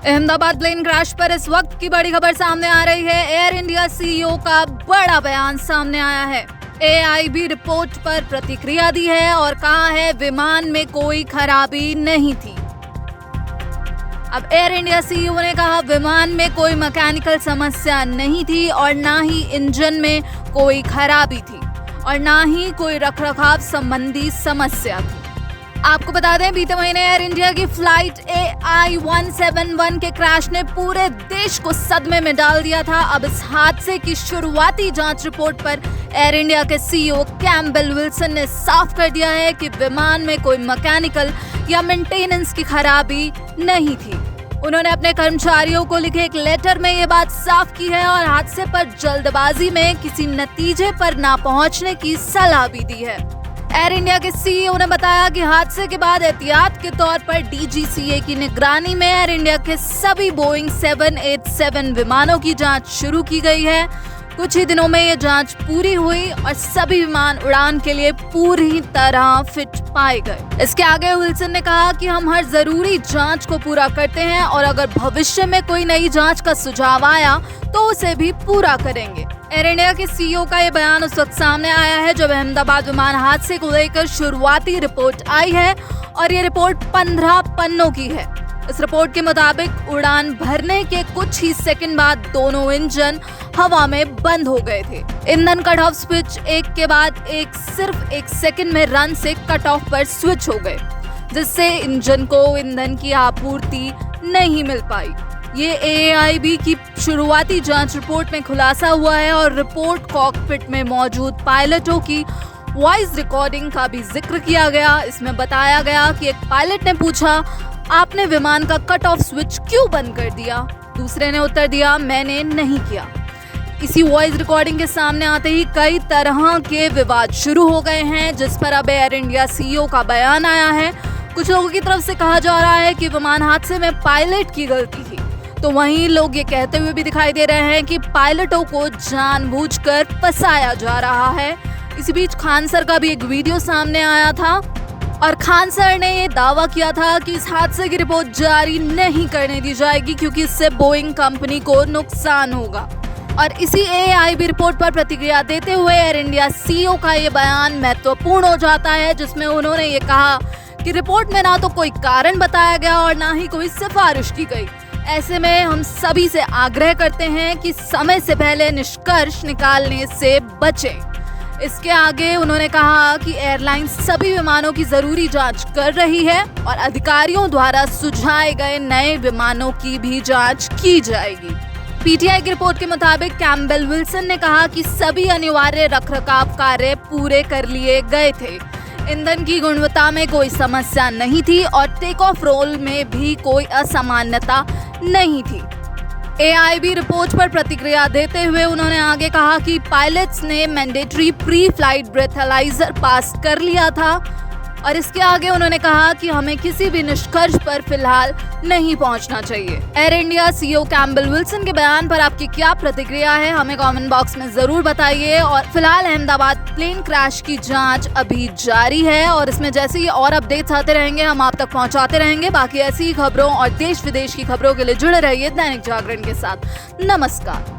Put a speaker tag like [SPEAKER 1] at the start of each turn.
[SPEAKER 1] Ahmedabad plane crash पर इस वक्त की बड़ी खबर सामने आ रही है। एयर इंडिया सीईओ का बड़ा बयान सामने आया है। एआईबी रिपोर्ट पर प्रतिक्रिया दी है और कहा है विमान में कोई खराबी नहीं थी। अब एयर इंडिया सीईओ ने कहा विमान में कोई मैकेनिकल समस्या नहीं थी और ना ही इंजन में कोई खराबी थी और ना ही कोई रखरखाव संबंधी समस्या थी। आपको बता दें, बीते महीने एयर इंडिया की फ्लाइट AI-171 के क्रैश ने पूरे देश को सदमे में डाल दिया था। अब इस हादसे की शुरुआती जांच रिपोर्ट पर एयर इंडिया के सीईओ कैम्पबेल विल्सन ने साफ कर दिया है कि विमान में कोई मैकेनिकल या मेंटेनेंस की खराबी नहीं थी। उन्होंने अपने कर्मचारियों को लिखे एक लेटर में ये बात साफ की है और हादसे पर जल्दबाजी में किसी नतीजे पर ना पहुंचने की सलाह भी दी है। एयर इंडिया के सीईओ ने बताया कि हादसे के बाद एहतियात के तौर पर DGCA की निगरानी में एयर इंडिया के सभी बोइंग 787 विमानों की जांच शुरू की गई है। कुछ ही दिनों में ये जांच पूरी हुई और सभी विमान उड़ान के लिए पूरी तरह फिट पाए गए। इसके आगे विल्सन ने कहा कि हम हर जरूरी जांच को पूरा करते हैं और अगर भविष्य में कोई नई जांच का सुझाव आया तो उसे भी पूरा करेंगे। एयर इंडिया के सीईओ का ये बयान उस वक्त सामने आया है जब अहमदाबाद विमान हादसे को लेकर शुरुआती रिपोर्ट आई है और ये रिपोर्ट 15 पन्नों की है। इस रिपोर्ट के मुताबिक उड़ान भरने के कुछ ही सेकंड बाद दोनों इंजन हवा में बंद हो गए थे। ईंधन कट ऑफ स्विच एक के बाद एक सिर्फ एक सेकंड में रन से कट ऑफ पर स्विच हो गए, जिससे इंजन को ईंधन की आपूर्ति नहीं मिल पाई। ये एआईबी की शुरुआती जांच रिपोर्ट में खुलासा हुआ है और रिपोर्ट कॉकपिट में मौजूद पायलटों की वॉइस रिकॉर्डिंग का भी जिक्र किया गया। इसमें बताया गया कि एक पायलट ने पूछा, आपने विमान का कट ऑफ स्विच क्यों बंद कर दिया? दूसरे ने उत्तर दिया, मैंने नहीं किया। इसी वॉइस रिकॉर्डिंग के सामने आते ही कई तरह के विवाद शुरू हो गए हैं, जिस पर अब एयर इंडिया सीईओ का बयान आया है। कुछ लोगों की तरफ से कहा जा रहा है कि विमान हादसे में पायलट की गलती थी, तो वहीं लोग ये कहते हुए भी दिखाई दे रहे हैं कि पायलटों को जानबूझकर फंसाया जा रहा है। इसी बीच खान सर का भी एक वीडियो सामने आया था और खान सर ने ये दावा किया था कि इस हादसे की रिपोर्ट जारी नहीं करने दी जाएगी क्योंकि इससे बोइंग कंपनी को नुकसान होगा। और इसी एआईबी रिपोर्ट पर प्रतिक्रिया देते हुए एयर इंडिया सीईओ का ये बयान महत्वपूर्ण हो जाता है, जिसमें उन्होंने ये कहा कि रिपोर्ट में ना तो कोई कारण बताया गया और ना ही कोई सिफारिश की गई। ऐसे में हम सभी से आग्रह करते हैं कि समय से पहले निष्कर्ष निकालने से बचें। इसके आगे उन्होंने कहा कि एयरलाइन सभी विमानों की जरूरी जांच कर रही है और अधिकारियों द्वारा सुझाए गए नए विमानों की भी जांच की जाएगी। पीटीआई की रिपोर्ट के मुताबिक कैम्पबेल विल्सन ने कहा कि सभी अनिवार्य रखरखाव कार्य पूरे कर लिए गए थे। ईंधन की गुणवत्ता में कोई समस्या नहीं थी और टेक ऑफ रोल में भी कोई असामान्यता नहीं थी। एआईबी रिपोर्ट पर प्रतिक्रिया देते हुए उन्होंने आगे कहा कि पायलट्स ने मैंडेटरी प्री फ्लाइट ब्रेथलाइजर पास कर लिया था और इसके आगे उन्होंने कहा कि हमें किसी भी निष्कर्ष पर फिलहाल नहीं पहुंचना चाहिए। Air India CEO Campbell Wilson के बयान पर आपकी क्या प्रतिक्रिया है, हमें कमेंट बॉक्स में जरूर बताइए। और फिलहाल अहमदाबाद प्लेन क्रैश की जांच अभी जारी है और इसमें जैसे ही और अपडेट्स आते रहेंगे हम आप तक पहुंचाते रहेंगे। बाकी ऐसी ही खबरों और देश विदेश की खबरों के लिए जुड़े रहिए दैनिक जागरण के साथ। नमस्कार।